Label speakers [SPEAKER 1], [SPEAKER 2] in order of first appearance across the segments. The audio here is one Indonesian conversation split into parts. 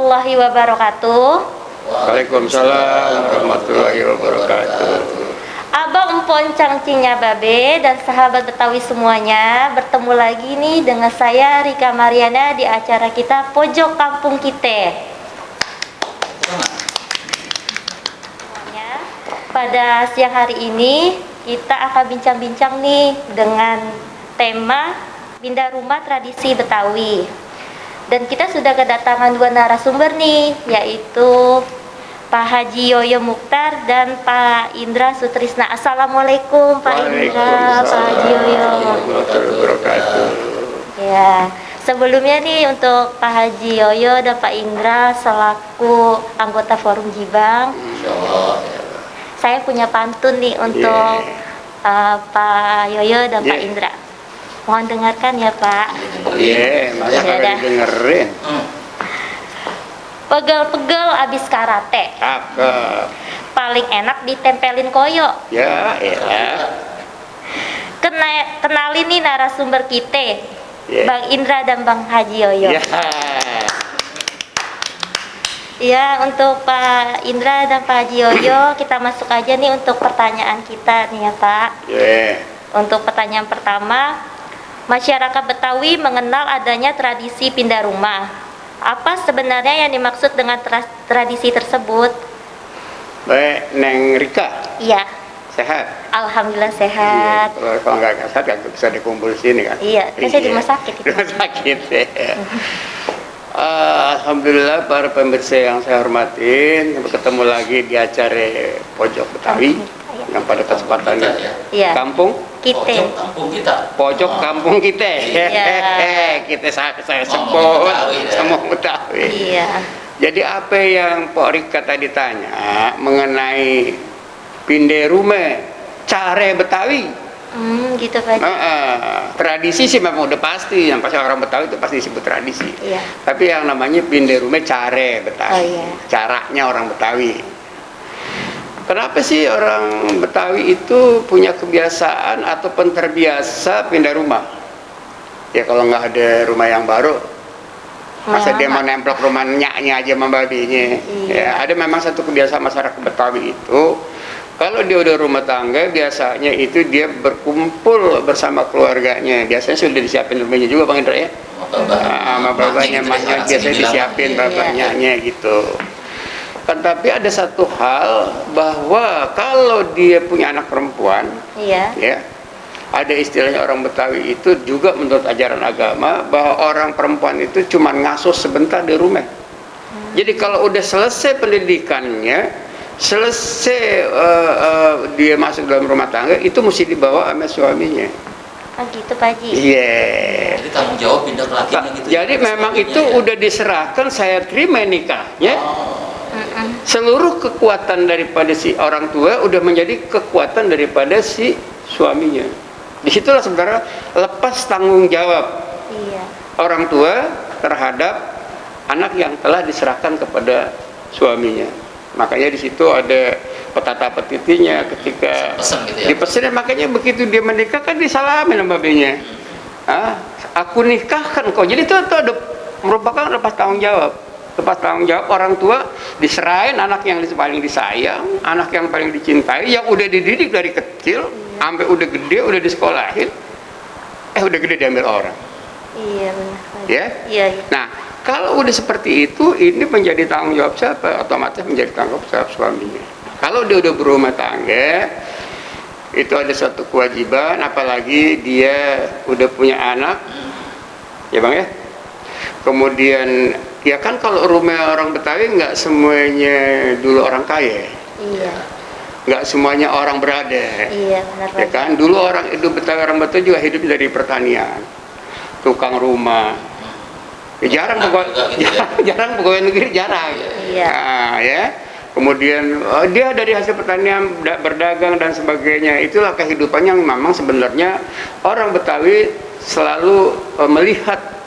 [SPEAKER 1] warahmatullahi wabarakatuh.
[SPEAKER 2] Waalaikumsalam warahmatullahi wabarakatuh.
[SPEAKER 1] Abang Empon Cangcinya Babe dan sahabat Betawi semuanya, bertemu lagi nih dengan saya Rika Mariana di acara kita Pojok Kampung Kita. Pada siang hari ini kita akan bincang-bincang nih dengan tema pindah rumah tradisi Betawi. Dan kita sudah kedatangan dua narasumber nih, yaitu Pak Haji Yoyo Mukhtar dan Pak Indra Sutrisna. Assalamualaikum Pak Indra, Pak Haji Yoyo. Ya, sebelumnya nih untuk Pak Haji Yoyo dan Pak Indra selaku anggota Forum Jibang, saya punya pantun nih untuk Pak Yoyo dan Pak Indra. Mohon dengarkan ya Pak.
[SPEAKER 2] Masa kagak dengerin.
[SPEAKER 1] Pegel-pegel abis karate.
[SPEAKER 2] Cakep.
[SPEAKER 1] Paling enak ditempelin koyo.
[SPEAKER 2] Ya.
[SPEAKER 1] Kenalin nih narasumber kita, Bang Indra dan Bang Haji Yoyo. Ya, untuk Pak Indra dan Pak Haji Yoyo, kita masuk aja nih untuk pertanyaan kita nih ya Pak. Untuk pertanyaan pertama, masyarakat Betawi mengenal adanya tradisi pindah rumah. Apa sebenarnya yang dimaksud dengan tradisi tersebut?
[SPEAKER 2] Baik, Neng Rika.
[SPEAKER 1] Iya.
[SPEAKER 2] Sehat?
[SPEAKER 1] Alhamdulillah sehat.
[SPEAKER 2] Kalau nggak sehat, nggak bisa dikumpul sini kan?
[SPEAKER 1] Iya, saya di rumah sakit.
[SPEAKER 2] Di rumah sakit ya. Alhamdulillah para pemirsa yang saya hormatin, ketemu lagi di acara Pojok Betawi yang pada kesempatan kampung Pojok Kampung kita. Kita saya sebut semua Betawi. Jadi apa yang Pak Rika tadi tanya mengenai pindah rumah cara Betawi.
[SPEAKER 1] Gitu Pak.
[SPEAKER 2] Tradisi sih memang udah pasti, yang pasti orang Betawi itu pasti disebut tradisi. Tapi yang namanya pindah rumah cara Betawi, caranya orang Betawi. Kenapa sih orang Betawi itu punya kebiasaan ataupun terbiasa pindah rumah? Ya kalau nggak ada rumah yang baru, masa dia mau nemplok rumah nyaknya aja sama babinya. Ya ada memang satu kebiasaan masyarakat Betawi itu. Kalau dia udah rumah tangga, biasanya itu dia berkumpul bersama keluarganya. Biasanya sudah disiapin rumahnya juga Bang Indra ya? Sama bapaknya, mamanya biasanya disiapin bapaknya gitu. Kan tapi ada satu hal bahwa kalau dia punya anak perempuan, ya, ada istilahnya orang Betawi itu juga menurut ajaran agama bahwa orang perempuan itu cuma ngasuh sebentar di rumah. Jadi kalau udah selesai pendidikannya, selesai dia masuk dalam rumah tangga, itu mesti dibawa sama suaminya.
[SPEAKER 1] Gitu Pak Haji.
[SPEAKER 3] Jadi tanggung jawab pindah ke lakinya gitu.
[SPEAKER 2] Jadi memang itu udah diserahkan, saya terima nikahnya. Seluruh kekuatan daripada si orang tua udah menjadi kekuatan daripada si suaminya. Disitulah sebenarnya lepas tanggung jawab orang tua terhadap anak yang telah diserahkan kepada suaminya. Makanya di situ ada petata petitinya ketika dipesan, makanya begitu dia menikah kan disalamin sama babinya. Aku nikahkan kau. Jadi itu ada merupakan lepas tanggung jawab. Lepas tanggung jawab orang tua diserahin anak yang paling disayang, anak yang paling dicintai, yang udah dididik dari kecil sampai udah gede, udah disekolahin, udah gede diambil orang. Iya benar. Ya? Nah, kalau udah seperti itu, ini menjadi tanggung jawab siapa? Otomatis menjadi tanggung jawab suaminya. Kalau dia udah berumah tangga, itu ada satu kewajiban, apalagi dia udah punya anak, ya Bang ya. Kemudian, ya kan kalau rumah orang Betawi nggak semuanya dulu orang kaya. Nggak semuanya orang berada. Benar. Ya kan, dulu orang orang Betawi juga hidup dari pertanian, tukang rumah. Jarang pegawai negeri jarang. Ya. Kemudian dia dari hasil pertanian berdagang dan sebagainya. Itulah kehidupan yang memang sebenarnya orang Betawi selalu melihat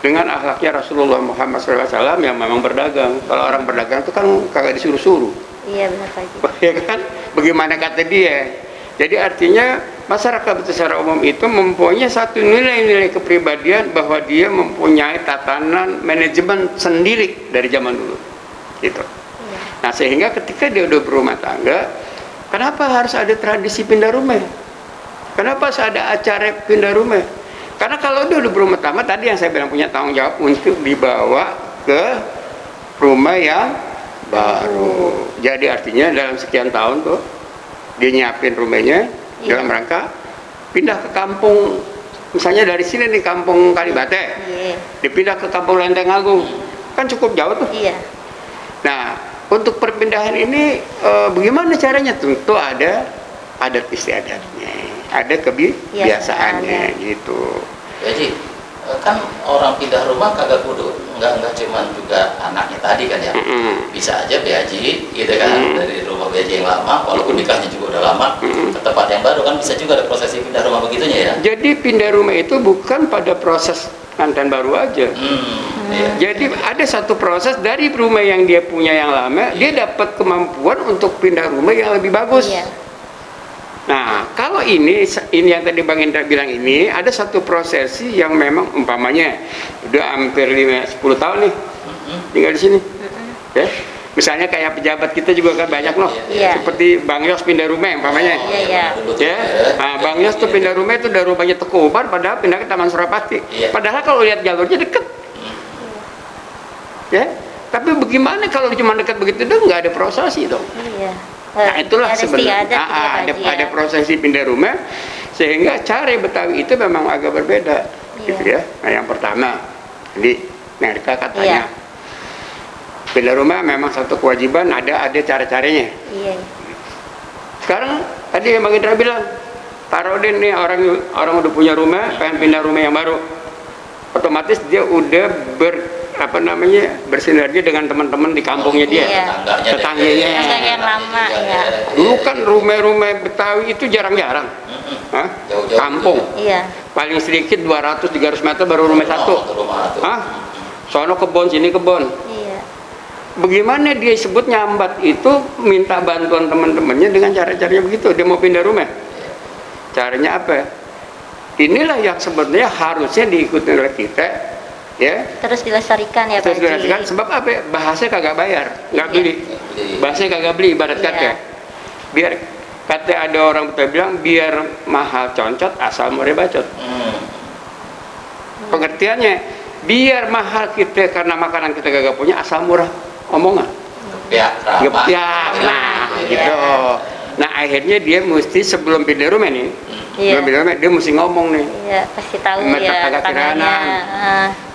[SPEAKER 2] dengan akhlaknya Rasulullah Muhammad SAW yang memang berdagang. Kalau orang berdagang itu kan kagak disuruh-suruh. Iya benar Pak Haji. Ya kan? Bagaimana kata dia? Jadi artinya masyarakat secara umum itu mempunyai satu nilai-nilai kepribadian bahwa dia mempunyai tatanan manajemen sendiri dari zaman dulu, gitu. Nah, sehingga ketika dia udah berumah tangga, kenapa harus ada tradisi pindah rumah? Kenapa harus ada acara pindah rumah? Karena kalau dia udah berumah tangga, tadi yang saya bilang punya tanggung jawab untuk dibawa ke rumah yang baru. Jadi artinya dalam sekian tahun tuh dia nyiapin rumahnya dalam rangka pindah ke kampung, misalnya dari sini nih kampung Kalibate, dipindah ke kampung Lenteng Agung, kan cukup jauh tuh. Nah, untuk perpindahan ini bagaimana caranya? Tentu ada adat istiadatnya, ada kebiasaannya, gitu.
[SPEAKER 3] Jadi kan orang pindah rumah kagak kudu nggak cuman juga anaknya tadi kan ya, bisa aja Beaji gitu kan, dari rumah Beaji yang lama walaupun nikahnya juga udah lama ke tempat yang baru kan bisa juga ada prosesi pindah rumah begitunya ya.
[SPEAKER 2] Jadi pindah rumah itu bukan pada proses pengantin baru aja. Jadi ada satu proses dari rumah yang dia punya yang lama, dia dapat kemampuan untuk pindah rumah yang lebih bagus. Nah, kalau ini yang tadi Bang Indra bilang ini, ada satu prosesi yang memang umpamanya udah hampir 10 tahun nih tinggal di sini. Ya. Misalnya kayak pejabat kita juga kan banyak loh. Seperti Bang Yos pindah rumah umpamanya. Ya. Nah, Bang Yos tuh pindah rumah itu dari rumahnya Teguh Umar padahal pindah ke Taman Surapati. Padahal kalau lihat jalurnya deket. Ya. Tapi bagaimana kalau cuma dekat begitu dong, nggak ada prosesi dong. Nah, itulah sebenarnya ada prosesi pindah rumah, sehingga cara Betawi itu memang agak berbeda, gitu ya. Nah, yang pertama, jadi mereka katanya pindah rumah memang satu kewajiban, ada cara-caranya. Sekarang tadi yang Bang Indra bilang, Tarodin nih orang udah punya rumah, pengen pindah rumah yang baru, otomatis dia udah bersinergi dengan teman-teman di kampungnya dia, tetangganya
[SPEAKER 1] yang lama ya.
[SPEAKER 2] Dulu kan rumah-rumah Betawi itu jarang-jarang, kampung. Paling sedikit 200-300 meter baru rumah satu. Sono kebon, sini kebon. Bagaimana dia sebut nyambat itu, minta bantuan teman-temannya dengan cara-caranya begitu. Dia mau pindah rumah, caranya apa? Inilah yang sebenarnya harusnya diikuti oleh kita. Ya,
[SPEAKER 1] terus dilestarikan ya Pak.
[SPEAKER 2] Terus dilestarikan sebab apa? Bahasa kagak bayar, nggak beli. Bahasa kagak beli, ibarat kata. Biar kata ada orang Betawi bilang biar mahal concot asal murah bacot. Pengertiannya biar mahal kita karena makanan kita kagak punya, asal murah omongan. Gepiak. Nah, gitu. Nah, akhirnya dia mesti sebelum pindah rumah nih, dia mesti ngomong nih.
[SPEAKER 1] Pasti tahu ya
[SPEAKER 2] tangannya.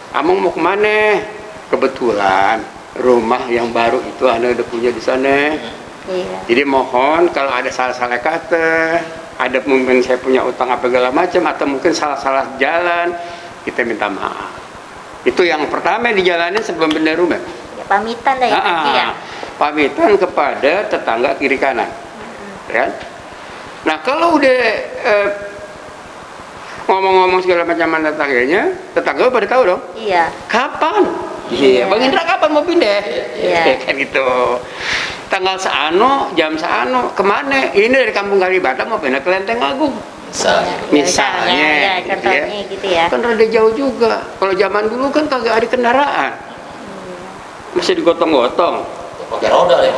[SPEAKER 2] Among mau kemana? Kebetulan rumah yang baru itu Anda udah punya di sana. Jadi mohon kalau ada salah-salah kata, ada mungkin saya punya utang apa segala macam, atau mungkin salah-salah jalan, kita minta maaf. Itu yang pertama dijalanin sebelum pindah rumah.
[SPEAKER 1] Pamitan lah ya.
[SPEAKER 2] Pamitan kepada tetangga kiri kanan. Kan? Nah, kalau udah ngomong-ngomong segala macam tetangganya, tetangga pada tahu dong. Kapan? Bang Indra kapan mau pindah? Kayak gitu. Tanggal seano, jam seano, kemana? Ini dari kampung Kalibata mau pindah ke Lenteng Agung. Misalnya gitu ya. Kan rada jauh juga. Kalau zaman dulu kan kagak ada kendaraan. Masih digotong-gotong.
[SPEAKER 3] Pakai roda ya.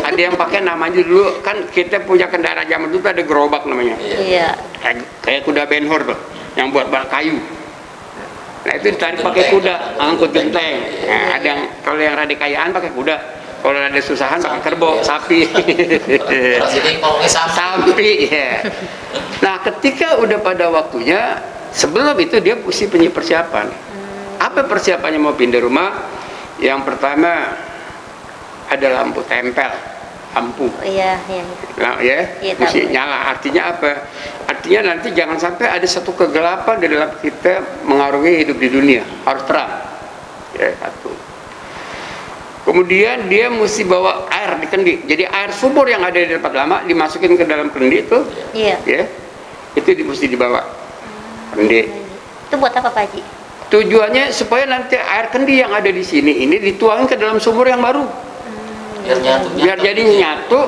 [SPEAKER 2] Ada yang pakai namanya dulu kan kita punya kendaraan zaman dulu ada gerobak namanya. Kayak kuda benhor tuh, yang buat kayu. Nah itu ditarik pakai kuda, angkut genteng. Nah, ada yang kalau yang rada kayaan pakai kuda, kalau ada susahan pakai kerbau, sapi. Sapi ya. Nah ketika udah pada waktunya, sebelum itu dia mesti punya persiapan. Apa persiapannya mau pindah rumah? Yang pertama ada lampu tempel, lampu. Nah, mesti nyala. Artinya apa? Artinya nanti jangan sampai ada satu kegelapan di dalam kita mengarungi hidup di dunia. Harus terang. Satu. Kemudian dia mesti bawa air di kendi. Jadi air sumur yang ada di tempat lama dimasukin ke dalam kendi itu. Itu mesti dibawa. Kendi.
[SPEAKER 1] Itu buat apa Pak Haji?
[SPEAKER 2] Tujuannya supaya nanti air kendi yang ada di sini ini dituangin ke dalam sumur yang baru.
[SPEAKER 3] Biar nyatu.
[SPEAKER 2] Biar jadi nyatu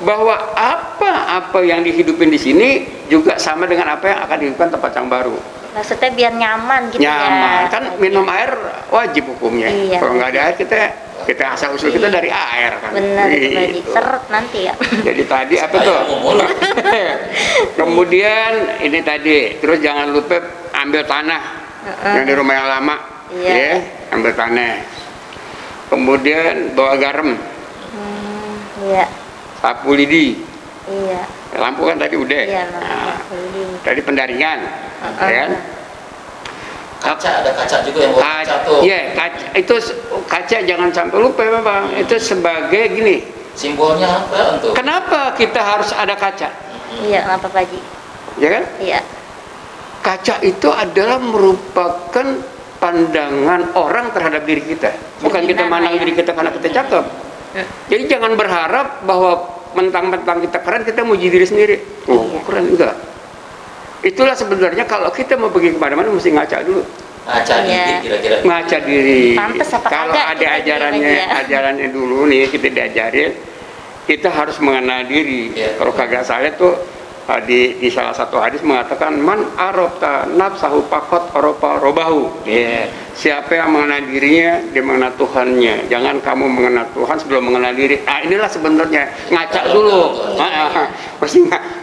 [SPEAKER 2] bahwa apa yang dihidupin di sini juga sama dengan apa yang akan dihidupkan tempat yang baru.
[SPEAKER 1] Maksudnya biar nyaman gitu
[SPEAKER 2] Nyaman.
[SPEAKER 1] ya.
[SPEAKER 2] Kan minum air wajib hukumnya.
[SPEAKER 1] Iya.
[SPEAKER 2] Kalau nggak ada air kita asal usul kita dari air kan.
[SPEAKER 1] Benar itu Pak Haji.
[SPEAKER 2] Gitu.
[SPEAKER 1] Seret nanti ya.
[SPEAKER 2] Jadi tadi apa tuh? Kemudian ini tadi, terus jangan lupa ambil tanah yang di rumah yang lama,
[SPEAKER 1] Iya.
[SPEAKER 2] ya, ambil tanah. Kemudian bawa garam,
[SPEAKER 1] Iya.
[SPEAKER 2] sapu lidi,
[SPEAKER 1] Iya.
[SPEAKER 2] lampu kan tadi udah.
[SPEAKER 1] Iya.
[SPEAKER 2] Nah,
[SPEAKER 1] Keliling.
[SPEAKER 2] tadi pendaringan, ya kan?
[SPEAKER 3] Kaca, ada kaca juga yang bawa kaca tuh.
[SPEAKER 2] Iya, itu kaca jangan sampai lupa Bang. Itu sebagai gini.
[SPEAKER 3] Simbolnya apa untuk?
[SPEAKER 2] Kenapa kita harus ada kaca?
[SPEAKER 1] Iya, kenapa Pak Haji?
[SPEAKER 2] Ya kan?
[SPEAKER 1] Iya.
[SPEAKER 2] Kaca itu adalah merupakan pandangan orang terhadap diri kita. Bukan kita
[SPEAKER 1] Cerminan
[SPEAKER 2] mandang
[SPEAKER 1] lah ya.
[SPEAKER 2] diri kita karena kita cakep. Jadi jangan berharap bahwa mentang-mentang kita keren kita muji diri sendiri. Oh,
[SPEAKER 1] Iya.
[SPEAKER 2] keren enggak. Itulah sebenarnya kalau kita mau pergi kemana-mana mesti ngaca dulu.
[SPEAKER 3] Ngaca
[SPEAKER 1] Iya.
[SPEAKER 3] diri kira-kira.
[SPEAKER 2] Ngaca diri.
[SPEAKER 1] Pantes apa
[SPEAKER 2] Kalau
[SPEAKER 1] kagak
[SPEAKER 2] ada
[SPEAKER 1] kita
[SPEAKER 2] ajarannya,
[SPEAKER 1] diri aja.
[SPEAKER 2] ajarannya dulu nih kita diajarin, kita harus mengenal diri.
[SPEAKER 3] Iya.
[SPEAKER 2] Kalau kagak salah tuh di salah satu hadis mengatakan man arafta nafsahu faqad arafa robahu. Ya. Siapa yang mengenal dirinya, dia mengenal Tuhannya. Jangan kamu mengenal Tuhan sebelum mengenal diri. Nah, inilah sebenarnya ngaca dulu.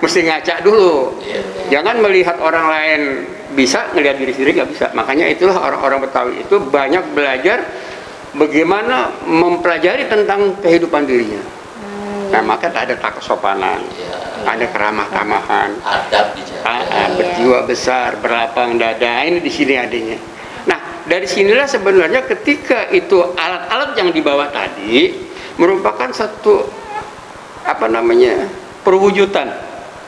[SPEAKER 2] Mesti ngaca dulu.
[SPEAKER 3] Iya.
[SPEAKER 2] Jangan melihat orang lain bisa, ngelihat diri sendiri nggak bisa. Makanya itulah orang-orang Betawi itu banyak belajar bagaimana mempelajari tentang kehidupan dirinya. Nah, maka ada kesopanan,
[SPEAKER 3] Iya.
[SPEAKER 2] ada keramah-tamahan,
[SPEAKER 3] Adab di jalan.
[SPEAKER 2] berjiwa besar, berlapang dada. Ini di sini adanya. Nah, dari sinilah sebenarnya ketika itu alat-alat yang dibawa tadi merupakan satu perwujudan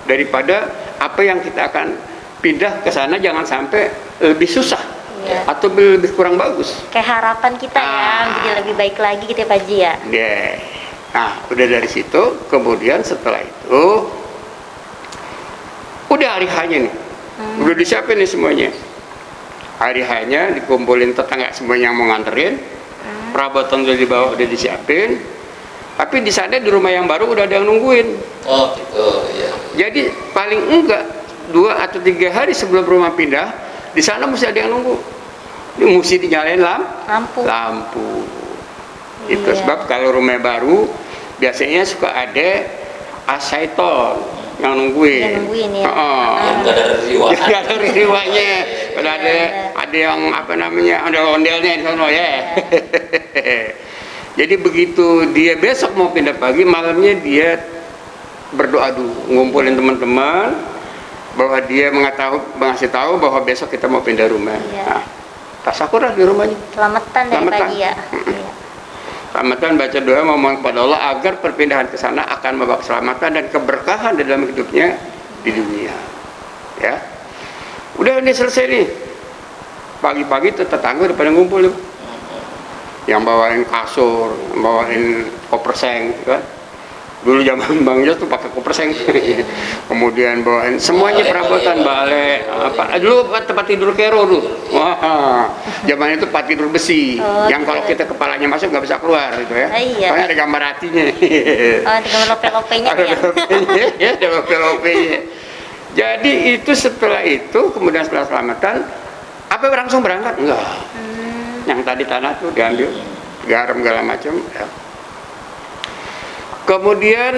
[SPEAKER 2] daripada apa yang kita akan pindah ke sana, jangan sampai lebih susah.
[SPEAKER 1] Iya.
[SPEAKER 2] Atau lebih kurang bagus.
[SPEAKER 1] Kayak harapan kita ya, jadi lebih baik lagi gitu ya Pak Haji ya.
[SPEAKER 2] Nah, udah dari situ, kemudian setelah itu udah hari hanya nih, udah disiapin nih semuanya. Hari hanya dikumpulin tetangga semuanya yang mau nganterin, perabotan udah dibawa, udah disiapin. Tapi di sana di rumah yang baru udah ada yang nungguin.
[SPEAKER 3] Oh gitu, ya.
[SPEAKER 2] Jadi paling enggak 2 atau 3 hari sebelum rumah pindah, di sana mesti ada yang nunggu. Ini mesti dinyalain lampu. Itu
[SPEAKER 1] Iya.
[SPEAKER 2] sebab kalau rumah baru biasanya suka ada asaiton yang nungguin.
[SPEAKER 1] Yang nungguin ya.
[SPEAKER 3] Yang nggak ada riwayat.
[SPEAKER 2] Nggak ada riwayatnya. Kalau ada yang ada ondelnya di sana ya. Jadi begitu dia besok mau pindah pagi, malamnya dia berdoa dulu, ngumpulin teman-teman bahwa dia ngasih tahu bahwa besok kita mau pindah rumah.
[SPEAKER 1] Iya.
[SPEAKER 2] Nah, tasakurah di rumahnya.
[SPEAKER 1] Selamatan dari Pak Haji ya. Iya.
[SPEAKER 2] Selamatan, baca doa, memohon kepada Allah agar perpindahan ke sana akan membawa keselamatan dan keberkahan di dalam hidupnya di dunia. Ya, udah ini selesai nih. Pagi-pagi tuh tetangga udah pada ngumpul tuh. Yang bawain kasur, yang bawain koper seng, kan? Dulu zaman Bang Jos tuh pakai koper seng. Kemudian bawain semuanya perabotan, balik, dulu tempat tidur kero tuh. Wah, zaman itu tempat tidur besi, yang kalau kita kepalanya masuk nggak bisa keluar gitu ya.
[SPEAKER 1] Iya.
[SPEAKER 2] Soalnya ada gambar hatinya.
[SPEAKER 1] Ada gambar lope-lopenya
[SPEAKER 2] Ada
[SPEAKER 1] ya.
[SPEAKER 2] lope-nya, ya, ada lope-lopenya. Jadi itu setelah itu, kemudian setelah selamatan, apa langsung berangkat? Enggak. Yang tadi tanah tuh diambil, garam segala macam. Ya. Kemudian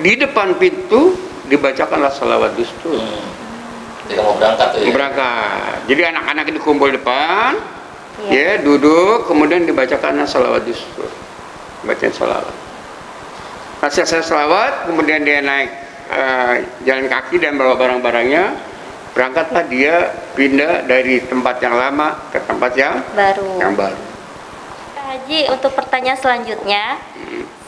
[SPEAKER 2] di depan pintu dibacakanlah salawat dustur.
[SPEAKER 3] Ketika mau berangkat tuh ya.
[SPEAKER 2] Berangkat. Jadi anak-anak dikumpul depan,
[SPEAKER 1] Iya.
[SPEAKER 2] ya duduk, kemudian dibacakanlah salawat dustur. Bacain salawat. Nah, selesai salawat, kemudian dia naik jalan kaki dan bawa barang-barangnya. Berangkatlah dia pindah dari tempat yang lama ke tempat yang baru.
[SPEAKER 1] Pak Haji, untuk pertanyaan selanjutnya,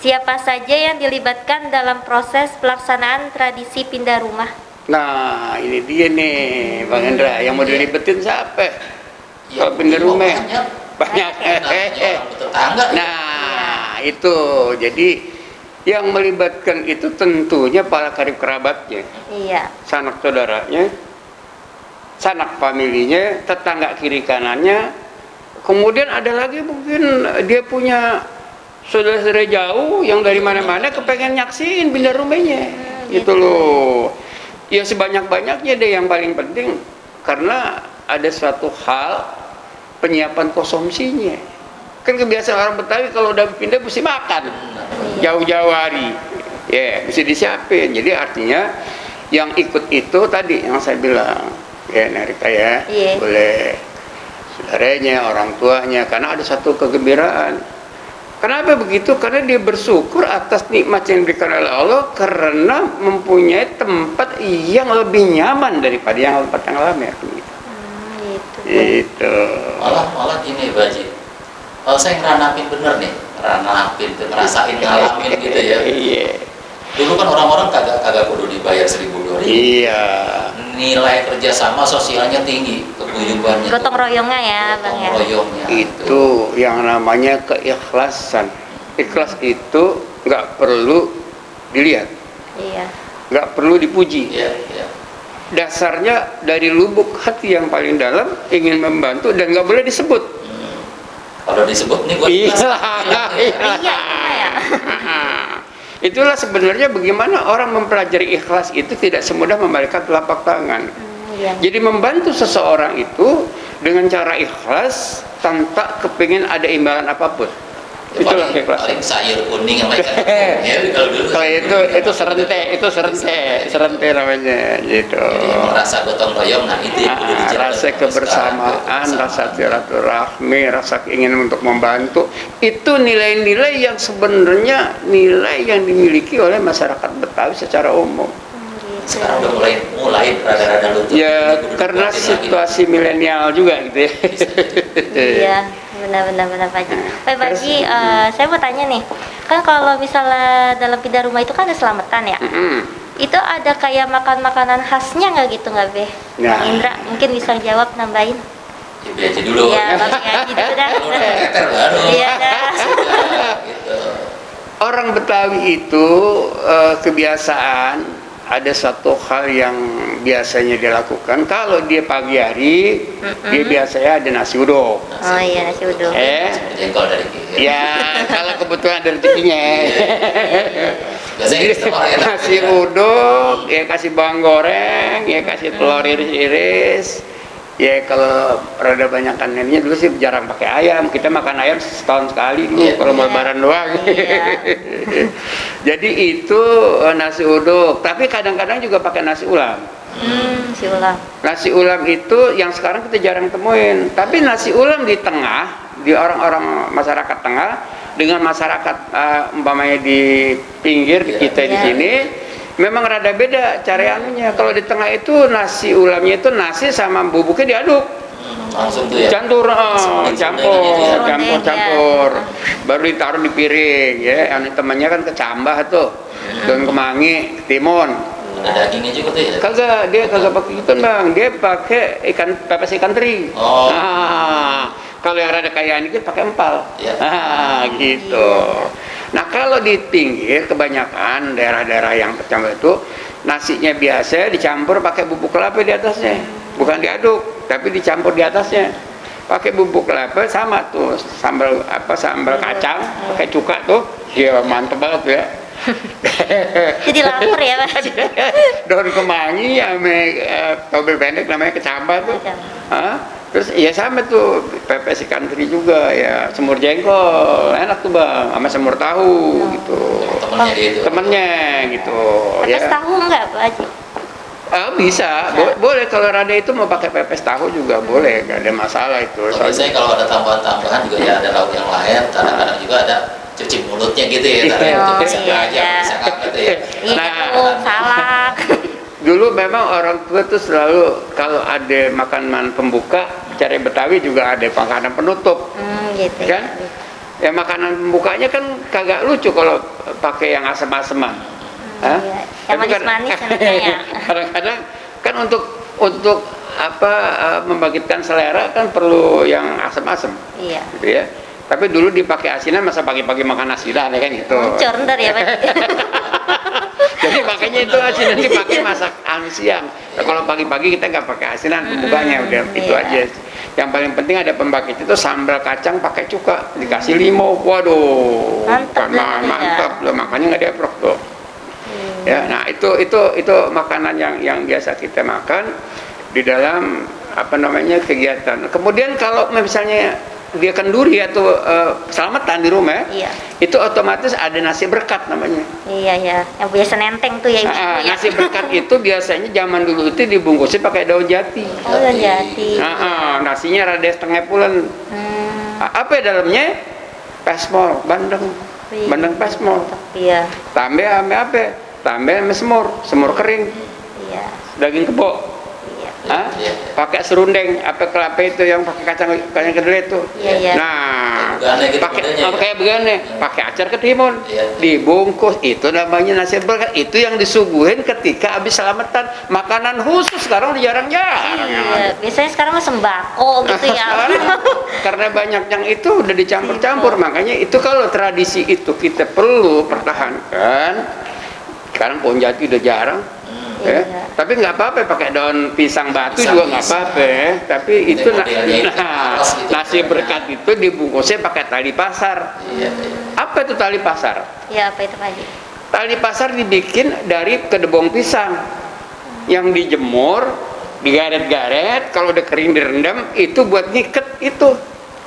[SPEAKER 1] siapa saja yang dilibatkan dalam proses pelaksanaan tradisi pindah rumah?
[SPEAKER 2] Nah, ini dia nih, Bang Hendra, yang mau dilibetin siapa? Kalau pindah rumah banyak.
[SPEAKER 3] Orang tetangga.
[SPEAKER 2] Nah, itu jadi yang melibatkan itu tentunya para karib kerabatnya,
[SPEAKER 1] Iya.
[SPEAKER 2] sanak saudaranya, sanak familinya, tetangga kiri kanannya. Kemudian ada lagi mungkin dia punya saudara-saudara jauh yang dari mana-mana kepengen nyaksiin pindah rumahnya, gitu loh. Ya sebanyak-banyaknya deh yang paling penting, karena ada suatu hal penyiapan konsumsinya. Kan kebiasaan orang Betawi kalau udah pindah mesti makan jauh-jauh hari, ya mesti disiapin. Jadi artinya yang ikut itu tadi yang saya bilang, ya Narika ya, boleh saudaranya, orang tuanya, karena ada satu kegembiraan. Kenapa begitu? Karena dia bersyukur atas nikmat yang diberikan oleh Allah, karena mempunyai tempat yang lebih nyaman daripada yang tempat yang lama. Gitu.
[SPEAKER 3] Malah gini Pak Haji, saya ngeranapin bener nih, ngerasain ngalamin gitu ya.
[SPEAKER 2] Iya.
[SPEAKER 3] Dulu kan orang-orang kagak kudu dibayar 1.000-2.000.
[SPEAKER 2] Iya.
[SPEAKER 3] Nilai kerjasama sosialnya tinggi, keguyubannya.
[SPEAKER 1] Gotong royongnya ya, Bang ya.
[SPEAKER 3] Gotong royongnya.
[SPEAKER 2] Itu yang namanya keikhlasan. Ikhlas itu nggak perlu dilihat,
[SPEAKER 1] Iya.
[SPEAKER 2] nggak perlu dipuji.
[SPEAKER 3] Iya.
[SPEAKER 2] Dasarnya dari lubuk hati yang paling dalam ingin membantu dan nggak boleh disebut.
[SPEAKER 3] Kalau disebut nih gue
[SPEAKER 1] Iya.
[SPEAKER 2] Itulah sebenarnya bagaimana orang mempelajari ikhlas itu tidak semudah membalikan telapak tangan.
[SPEAKER 1] Iya.
[SPEAKER 2] Jadi membantu seseorang itu dengan cara ikhlas tanpa kepingin ada imbalan apapun. Itulah ikhlas.
[SPEAKER 3] paling sayur kuning sama ikan ya, kalau dulu
[SPEAKER 2] Kalau itu serente namanya gitu.
[SPEAKER 3] jadi emang rasa gotong royong, nah itu yang kudu dijaga
[SPEAKER 2] Rasa kebersamaan, rasa silaturahmi, rasa ingin untuk membantu, itu nilai-nilai yang sebenarnya nilai yang dimiliki oleh masyarakat Betawi secara umum.
[SPEAKER 3] sekarang udah mulai rada-rada luntur.
[SPEAKER 2] Ya
[SPEAKER 3] Ini kudu
[SPEAKER 2] karena
[SPEAKER 3] dikuatin lagi.
[SPEAKER 2] situasi milenial juga gitu ya.
[SPEAKER 1] Iya, benar Pak Haji. Pak Haji, saya mau tanya nih, kan kalau misalnya dalam pindah rumah itu kan ada selamatan ya? Itu ada kayak makan-makanan khasnya nggak gitu nggak Beh?
[SPEAKER 2] Ya.
[SPEAKER 1] Bang Indra mungkin bisa jawab nambahin.
[SPEAKER 3] Ibu aja dulu.
[SPEAKER 1] Iya, Bang Haji dulu dah.
[SPEAKER 3] Kalau udah keter baru.
[SPEAKER 1] Iya dah.
[SPEAKER 3] Gitu.
[SPEAKER 2] Orang Betawi itu kebiasaan ada satu hal yang biasanya dilakukan kalau dia pagi hari, dia biasanya ada nasi uduk.
[SPEAKER 1] Oh iya, nasi uduk.
[SPEAKER 3] Jengkol dari kiri.
[SPEAKER 2] Ya kalau kebetulan ada rezekinya.
[SPEAKER 3] Biasanya
[SPEAKER 2] Jadi,
[SPEAKER 3] gitu orang enak.
[SPEAKER 2] nasi uduk, ya kasih bawang goreng, ya kasih telur iris-iris. Ya kalau rada banyak kanannya dulu sih jarang pakai ayam. Kita makan ayam setahun sekali dulu kalau mau lebaran doang. Jadi itu nasi uduk. Tapi kadang-kadang juga pakai nasi ulam.
[SPEAKER 1] Nasi ulam.
[SPEAKER 2] Nasi ulam itu yang sekarang kita jarang temuin. Tapi nasi ulam di tengah, di orang-orang masyarakat tengah dengan masyarakat umpamanya di pinggir kita di sini. Memang rada beda cara anunya. Kalau di tengah itu nasi ulamnya itu nasi sama bubuknya diaduk.
[SPEAKER 3] Langsung tuh ya.
[SPEAKER 2] Campur. Baru ditaruh di piring ya. Yang temannya kan kecambah tuh. Daun kemangi, timun.
[SPEAKER 3] Ada dagingnya juga tuh ya.
[SPEAKER 2] Dia kagak pakai itu Bang. Dia pakai pepes ikan teri.
[SPEAKER 3] Oh.
[SPEAKER 2] Nah, kalau yang rada kayaan dikit pakai empal.
[SPEAKER 3] Ya.
[SPEAKER 2] Gitu. Nah kalau di pinggir kebanyakan daerah-daerah yang tercampur itu nasinya biasa dicampur pakai bubuk kelapa di atasnya, bukan diaduk tapi dicampur di atasnya pakai bubuk kelapa sama tuh sambal kacang pakai cuka tuh, ya mantep banget ya.
[SPEAKER 1] Jadi lapar ya Pak Haji.
[SPEAKER 2] Daun kemangi sama tobe pendek namanya kecambah tuh. Terus ya sama tuh pepes ikan teri juga ya, semur jengkol enak tuh Bang, sama semur tahu gitu.
[SPEAKER 3] Temennya dia itu.
[SPEAKER 2] Temennya gitu.
[SPEAKER 1] Pepes tahu enggak Pak Haji?
[SPEAKER 2] Bisa. Boleh kalau rada itu mau pakai pepes tahu juga boleh, nggak ada masalah itu.
[SPEAKER 3] Biasanya kalau ada tambahan-tambahan juga ya ada lauk yang lain, kadang-kadang juga ada cuci mulutnya gitu ya, itu bisa aja, bisa kagak tuh ya.
[SPEAKER 1] Iya, salak.
[SPEAKER 2] Dulu memang orang tua tuh selalu kalau ada makanan pembuka, cara Betawi juga ada makanan penutup,
[SPEAKER 1] Gitu
[SPEAKER 2] kan? Ya makanan pembukanya kan kagak lucu kalau pakai yang asam-asaman.
[SPEAKER 1] Iya. Yang manis-manis ya.
[SPEAKER 2] Kadang-kadang kan untuk membangkitkan selera kan perlu yang asam-asam.
[SPEAKER 1] Iya.
[SPEAKER 2] Gitu ya. Tapi dulu dipakai asinan, masa pagi-pagi makan asinan ya kan gitu.
[SPEAKER 1] Muncul ntar ya Pak Haji.
[SPEAKER 2] Jadi makanya itu asinan dipakai masak siang. Nah, kalau pagi-pagi kita nggak pakai asinan, pembukanya udah itu
[SPEAKER 1] iya.
[SPEAKER 2] aja. Yang paling penting ada pembangkit itu sambal kacang pakai cuka, dikasih limau, waduh,
[SPEAKER 1] Mantap ya.
[SPEAKER 2] mantap loh, makanya nggak dieprok tuh. Ya, nah itu makanan yang biasa kita makan di dalam apa namanya kegiatan. Kemudian kalau misalnya dia kenduri atau selamatan di rumah,
[SPEAKER 1] Iya.
[SPEAKER 2] itu otomatis ada nasi berkat namanya.
[SPEAKER 1] Iya ya, yang biasa nenteng tuh ya ibu ya.
[SPEAKER 2] Nasi berkat itu biasanya zaman dulu itu dibungkusnya pakai daun jati.
[SPEAKER 1] Oh, daun jati.
[SPEAKER 2] Nasinya rada setengah pulen. Apa ya dalamnya? Pesmol, bandeng.
[SPEAKER 1] Wih.
[SPEAKER 2] Bandeng pesmol.
[SPEAKER 1] Iya.
[SPEAKER 2] Tambah sama apa? Tambah sama semur kering,
[SPEAKER 1] Iya.
[SPEAKER 2] daging kebo.
[SPEAKER 1] Iya.
[SPEAKER 2] Hah? Pakai serundeng, apa kelapa itu yang pakai kacang kedelai itu.
[SPEAKER 1] Iya, iya.
[SPEAKER 2] Nah,
[SPEAKER 3] Begane gitu
[SPEAKER 2] pakai
[SPEAKER 3] modelnya ya?
[SPEAKER 2] kayak begane, pakai acar ketimun,
[SPEAKER 3] Iya.
[SPEAKER 2] dibungkus, itu namanya nasi berkat. Itu yang disuguhin ketika habis selamatan. Makanan khusus sekarang udah jarang-jarang.
[SPEAKER 1] Iya, biasanya sekarang mah sembako gitu ya.
[SPEAKER 2] Karena banyak yang itu udah dicampur-campur, makanya itu kalau tradisi itu kita perlu pertahankan. Sekarang pohon jati udah jarang.
[SPEAKER 1] Iya.
[SPEAKER 2] Tapi nggak apa-apa pakai daun pisang batu
[SPEAKER 3] Pisang
[SPEAKER 2] juga nggak
[SPEAKER 3] bisa.
[SPEAKER 2] apa-apa. Tapi itu
[SPEAKER 3] modelnya itu alas gitu.
[SPEAKER 2] nasi berkat itu dibungkusnya pakai tali pasar.
[SPEAKER 3] Iya.
[SPEAKER 2] Apa itu tali pasar?
[SPEAKER 1] Iya, apa itu Pak Haji?
[SPEAKER 2] Tali pasar dibikin dari kedebong pisang yang dijemur, digaret-garet, kalau udah kering direndam, itu buat ngiket itu.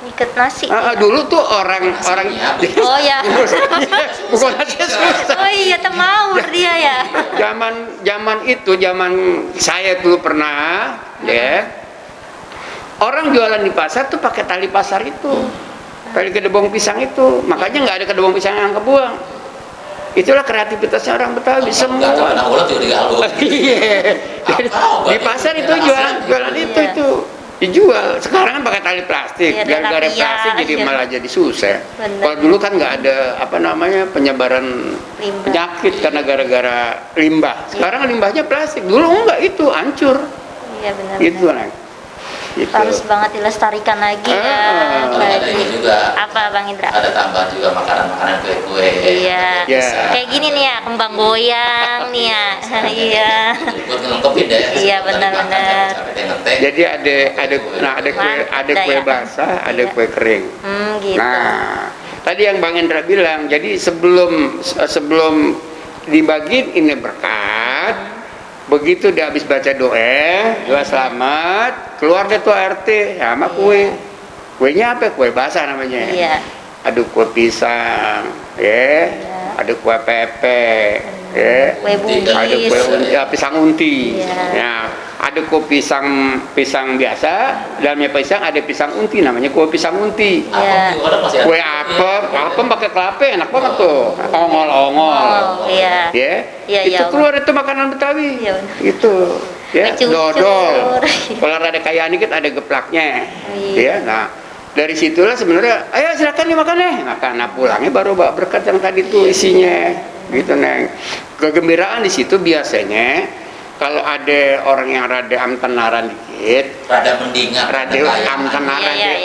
[SPEAKER 1] Ngiket nasi.
[SPEAKER 2] Dulu tuh orang
[SPEAKER 1] Oh ya.
[SPEAKER 2] bukan nasi susah.
[SPEAKER 1] Oh iya, temaur dia ya.
[SPEAKER 2] Zaman itu, zaman saya dulu pernah, ya. Orang jualan di pasar tuh pakai tali pasar itu, tali kedebong pisang itu. Makanya nggak ada kedebong pisang yang kebuang. Itulah kreativitasnya orang Betawi semua.
[SPEAKER 3] Anak ulat juga digaluh.
[SPEAKER 2] Iya. Di pasar itu jualan itu dijual. Sekarang kan pakai tali plastik.
[SPEAKER 1] Iya,
[SPEAKER 2] Gara-gara
[SPEAKER 1] rapiah,
[SPEAKER 2] plastik jadi
[SPEAKER 1] iya.
[SPEAKER 2] malah jadi susah.
[SPEAKER 1] Bener.
[SPEAKER 2] Kalau dulu kan nggak ada apa namanya penyebaran
[SPEAKER 1] Limbah.
[SPEAKER 2] penyakit karena gara-gara limbah. Sekarang limbahnya plastik. Dulu enggak, itu hancur.
[SPEAKER 1] Iya benar.
[SPEAKER 2] Gitu lah. Gitu.
[SPEAKER 1] Harus banget dilestarikan lagi ya.
[SPEAKER 3] Kalau
[SPEAKER 1] Pak
[SPEAKER 3] ada
[SPEAKER 1] Haji.
[SPEAKER 3] ini juga.
[SPEAKER 1] Apa Bang Indra?
[SPEAKER 3] Ada tambahan juga makanan-makanan kue-kue.
[SPEAKER 1] Iya.
[SPEAKER 2] Iya.
[SPEAKER 1] Kayak gini nih ya, kembang goyang nih ya. Iya.
[SPEAKER 3] Buat ngelengkapin deh.
[SPEAKER 1] Iya, benar-benar.
[SPEAKER 2] Jadi ada kue
[SPEAKER 1] Mantap,
[SPEAKER 2] kue
[SPEAKER 1] ya.
[SPEAKER 2] basah, ada
[SPEAKER 1] Iya.
[SPEAKER 2] kue kering.
[SPEAKER 1] Gitu.
[SPEAKER 2] Nah, tadi yang Bang Indra bilang, jadi sebelum dibagiin ini berkat, begitu dia habis baca doa selamat, keluar deh tuh RT sama kue. Kuenya apa? Kue basah namanya.
[SPEAKER 1] Iya.
[SPEAKER 2] Ada kue pisang, ya. Ada kue pepe, ya.
[SPEAKER 1] Kue bugis.
[SPEAKER 2] Ada kue pisang unti.
[SPEAKER 1] Iya.
[SPEAKER 2] Ya, ada kue pisang biasa, dalamnya pisang ada pisang unti, namanya kue pisang unti.
[SPEAKER 1] Iya.
[SPEAKER 2] Kue apem pakai kelapa enak banget tuh, ongol-ongol.
[SPEAKER 1] Oh, iya.
[SPEAKER 2] Ya,
[SPEAKER 1] Iya,
[SPEAKER 2] itu
[SPEAKER 1] iya.
[SPEAKER 2] keluar itu makanan Betawi.
[SPEAKER 1] Iya, benar.
[SPEAKER 2] Gitu. Ya,
[SPEAKER 1] Cucur.
[SPEAKER 2] dodol. Kalau ada kayak dikit ada geplaknya.
[SPEAKER 1] Iya.
[SPEAKER 2] Ya, nah dari situlah sebenarnya, ayo silakan dimakan nih. Makan, nah pulangnya baru bawa berkat yang tadi tuh isinya. Gitu, Neng. Kegembiraan di situ biasanya kalau ada orang yang rada amtenaran dikit,
[SPEAKER 3] Rada mendingan.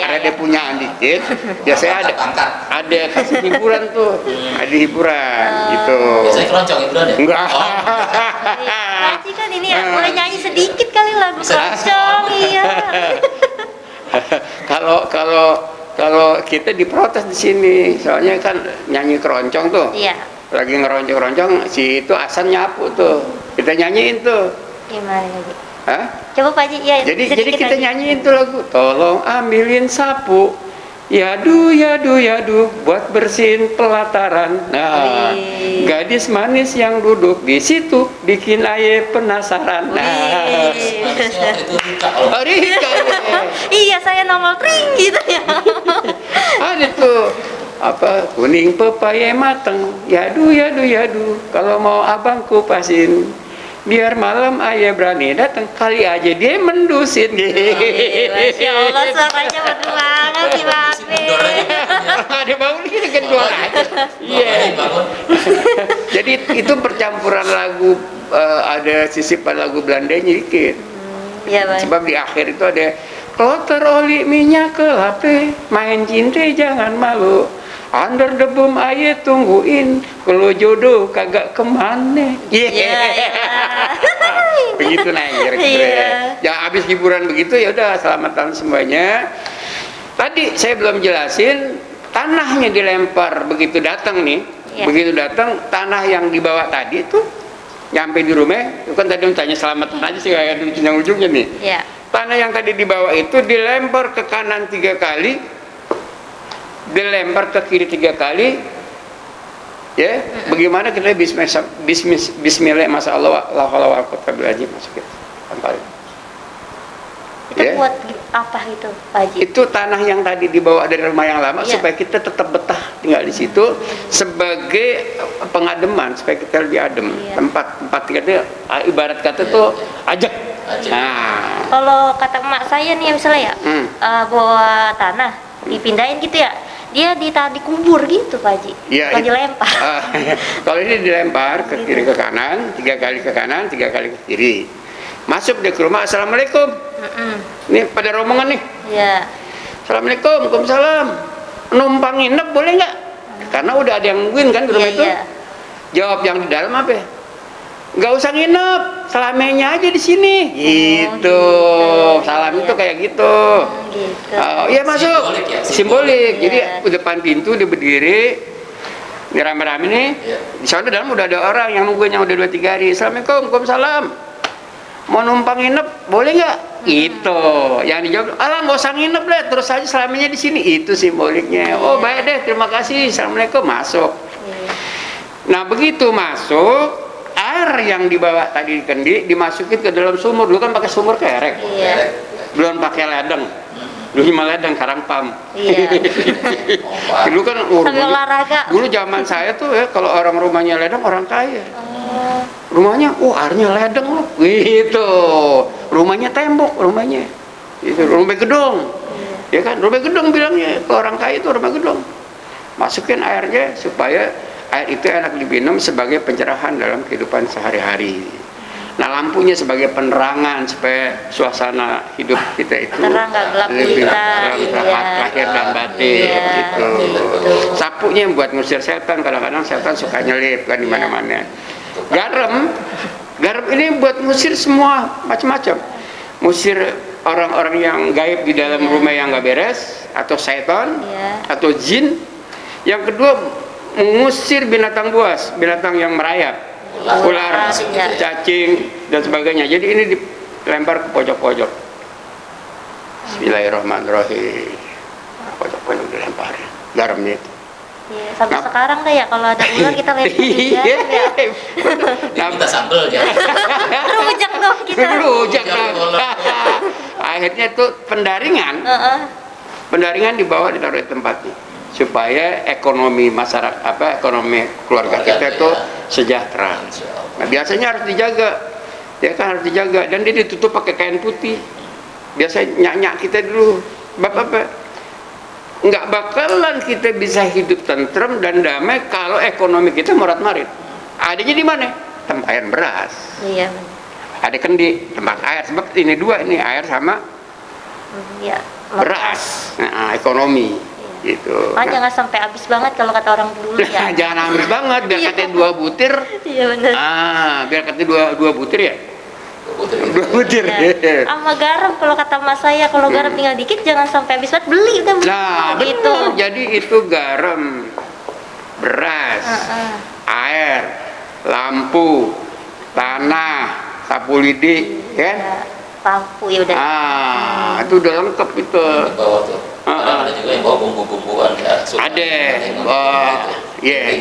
[SPEAKER 2] rada punyaan dikit, biasanya ada kasih hiburan tuh, ada hiburan gitu.
[SPEAKER 3] Biasanya keroncong hiburan ya?
[SPEAKER 2] Enggak.
[SPEAKER 1] Pak Haji kan ini ya, boleh nyanyi sedikit kali lagu keroncong, iya.
[SPEAKER 2] Kalau kita diprotes di sini, soalnya kan nyanyi keroncong tuh.
[SPEAKER 1] Iya.
[SPEAKER 2] Lagi ngeroncong-roncong, si itu Asan nyapu tuh. Kita nyanyiin tuh.
[SPEAKER 1] Gimana lagi?
[SPEAKER 2] Hah?
[SPEAKER 1] Coba Pak Haji, ya.
[SPEAKER 2] Jadi
[SPEAKER 1] sedikit
[SPEAKER 2] kita
[SPEAKER 1] aja.
[SPEAKER 2] nyanyiin tuh lagu. Tolong ambilin sapu. Yadu, yadu, yadu, buat bersihin pelataran. Nah,
[SPEAKER 1] Wih.
[SPEAKER 2] gadis manis yang duduk di situ bikin aye penasaran. Nah,
[SPEAKER 1] Wih.
[SPEAKER 3] Manisnya waktu itu Rika kalau
[SPEAKER 2] Rika,
[SPEAKER 1] Iya, saya nongol pring gitu ya.
[SPEAKER 2] ada tuh apa kuning pepaya mateng. Yadu, yadu, yadu. Kalau mau abang kupasin. Biar malam ayah berani datang, kali aja dia mendusin.
[SPEAKER 1] Masya Allah, suaranya merdu banget sih Pak Afif.
[SPEAKER 2] Ada bau ini kendor aja. Iya. Jadi itu percampuran lagu, ada sisipan lagu Belandanya dikit.
[SPEAKER 1] Iya Bang.
[SPEAKER 2] Sebab di akhir itu ada kloter oli minyak ke HP, main cinta jangan malu. under the boom aye tungguin, kalau jodoh kagak kemana. Begitu Neng, kira-kira. Ya habis hiburan begitu ya udah, selamat tahun semuanya. Tadi saya belum jelasin, tanahnya dilempar begitu datang nih. Begitu datang, tanah yang dibawa tadi itu nyampe di rumah, itu kan tadi tanya selamatan aja sih kayak di ujungnya nih. Tanah yang tadi dibawa itu dilempar ke kanan 3 kali, dilempar ke kiri 3 kali. Ya, bagaimana kita bismillah masa Allah la haula wala quwwata illa billah masukin.
[SPEAKER 1] Itu buat apa itu, Pak Haji?
[SPEAKER 2] Itu tanah yang tadi dibawa dari rumah yang lama supaya kita tetap betah tinggal di situ sebagai pengademan, supaya kita lebih adem. Tempat kita ibarat kata tuh ajak. Nah,
[SPEAKER 1] kalau kata emak saya nih misalnya bawa tanah dipindahin gitu ya, dia dikubur gitu Pak Haji, bukan dilempar.
[SPEAKER 2] Kalau ini dilempar ke kiri ke kanan, 3 kali ke kanan, 3 kali ke kiri. Masuk dia ke rumah, assalamualaikum. Nih pada rombongan nih. Assalamualaikum, waalaikumsalam. Numpang nginep boleh nggak? Karena udah ada yang nungguin kan di rumah itu. Jawab yang di dalam apa? Nggak usah nginep, selamanya aja di sini. Gitu. Salam itu kayak gitu. Ya masuk. Simbolik. Jadi depan pintu dia berdiri. Ini rame-rame nih. Di sana dalam udah ada orang yang nungguin yang udah 2-3 hari. Assalamualaikum, waalaikumsalam. Mau numpang nginep boleh nggak? Gitu. Yang dijawab, alah nggak usah nginep deh, terus aja selamanya di sini. Itu simboliknya. Oh baik deh, terima kasih. Assalamualaikum, masuk. Nah begitu masuk, air yang dibawa tadi kendi dimasukin ke dalam sumur. Dulu kan pakai sumur kerek, belum pakai ledeng. Dulu cuma ledeng, sekarang pam. Dulu kan
[SPEAKER 1] olahraga.
[SPEAKER 2] Dulu zaman saya tuh ya, kalau orang rumahnya ledeng orang kaya. Rumahnya, airnya ledeng loh, gitu. Rumahnya tembok, rumahnya. Itu rumah gedung. Ya kan, rumah gedung bilangnya. Kalau orang kaya itu rumah gedung. Masukin airnya supaya air itu enak diminum sebagai pencerahan dalam kehidupan sehari-hari. Nah, lampunya sebagai penerangan supaya suasana hidup kita itu
[SPEAKER 1] terang, nggak gelap
[SPEAKER 2] lebih
[SPEAKER 1] gulita.
[SPEAKER 2] lahir dan batin gitu. Sapunya buat ngusir setan, kadang-kadang setan suka nyelip kan di mana-mana. Garam ini buat ngusir semua macam-macam. Ngusir orang-orang yang gaib di dalam rumah yang nggak beres, atau setan, atau jin. Yang kedua, mengusir binatang buas, binatang yang merayap, ular, cacing dan sebagainya. Jadi ini dilempar ke pojok-pojok. Bismillahirrahmanirrahim. Pojok-pojok dilempar garamnya itu.
[SPEAKER 1] Sampai sekarang deh ya, kalau ada ular kita lihat di garam ya.
[SPEAKER 3] Kita sambel ya.
[SPEAKER 1] Rujak dong kita.
[SPEAKER 2] Rujak dong. Akhirnya itu pendaringan dibawa ditaruh di tempatnya supaya ekonomi masyarakat, ekonomi keluarga kita itu sejahtera. Nah biasanya harus dijaga, ya kan, harus dijaga, dan dia ditutup pakai kain putih. Biasa nyak-nyak kita dulu, bapak-bapak, nggak bakalan kita bisa hidup tentrem dan damai kalau ekonomi kita morat-marit. Adanya di mana? Tempat air beras.
[SPEAKER 1] Iya.
[SPEAKER 2] Ada kendi, tempat air. Sebab ini dua, ini air sama beras. Nah, ekonomi. Gitu.
[SPEAKER 1] Jangan sampai habis banget kalau kata orang dulu ya.
[SPEAKER 2] Jangan habis banget, biar katanya 2 butir.
[SPEAKER 1] Iya benar.
[SPEAKER 2] Biar katanya 2 butir ya. 2 butir.
[SPEAKER 1] Sama garam, kalau kata mas saya, kalau garam tinggal dikit jangan sampai habis banget, beli udah beli.
[SPEAKER 2] Nah betul, jadi itu garam, beras, air, lampu, tanah, sapu lidi, kan?
[SPEAKER 3] lampu
[SPEAKER 1] ya udah.
[SPEAKER 2] Itu udah lengkap itu.
[SPEAKER 3] Di bawah tuh. Ada juga yang bawa bumbu-bumbuan ya.
[SPEAKER 2] Ada.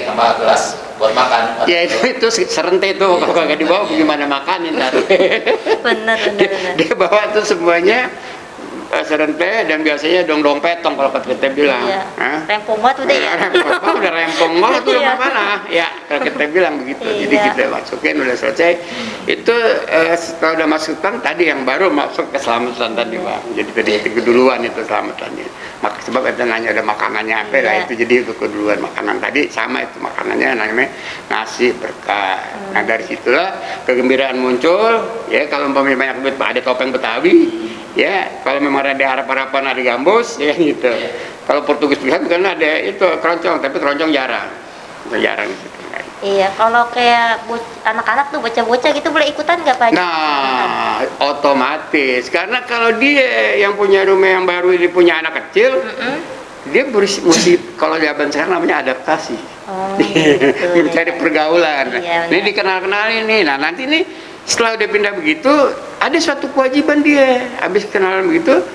[SPEAKER 3] Sama gelas buat makan.
[SPEAKER 2] Ya itu serente itu, kalau kagak dibawa gimana makanin ntar.
[SPEAKER 1] Bener.
[SPEAKER 2] Dia bawa tuh semuanya serente, dan biasanya dong petong kalau kita bilang.
[SPEAKER 1] Iya. Rempong banget udah ya.
[SPEAKER 2] Udah rempong banget tuh mana? Ya kalau kita bilang begitu. Jadi kita masukin udah selesai. Itu setelah udah masukkan tadi yang baru masuk ke selamatan tadi Bang. Jadi tadi itu keduluan itu selamatannya. Maka sebab ada nanya ada makanannya apa lah itu, jadi itu keduluan makanan tadi sama itu makanannya namanya nasi berkah. Nah dari situlah kegembiraan muncul ya. Kalau umpamanya banyak duit ada topeng Betawi Ya, kalau memang ada harap-harapan ada gambus, ya gitu. Kalau Portugis pilihan kan ada itu keroncong, tapi keroncong jarang. Jarang gitu.
[SPEAKER 1] Iya, kalau kayak anak-anak tuh bocah-bocah gitu boleh ikutan nggak Pak Haji?
[SPEAKER 2] Nah, otomatis. Karena kalau dia yang punya rumah yang baru ini punya anak kecil, dia mesti kalau zaman sekarang namanya adaptasi.
[SPEAKER 1] Oh, gitu,
[SPEAKER 2] Mencari
[SPEAKER 1] ya.
[SPEAKER 2] pergaulan.
[SPEAKER 1] Iya,
[SPEAKER 2] Ini
[SPEAKER 1] benar.
[SPEAKER 2] dikenal-kenalin nih. Nah, nanti nih setelah udah pindah begitu, ada suatu kewajiban dia. Habis kenalan begitu,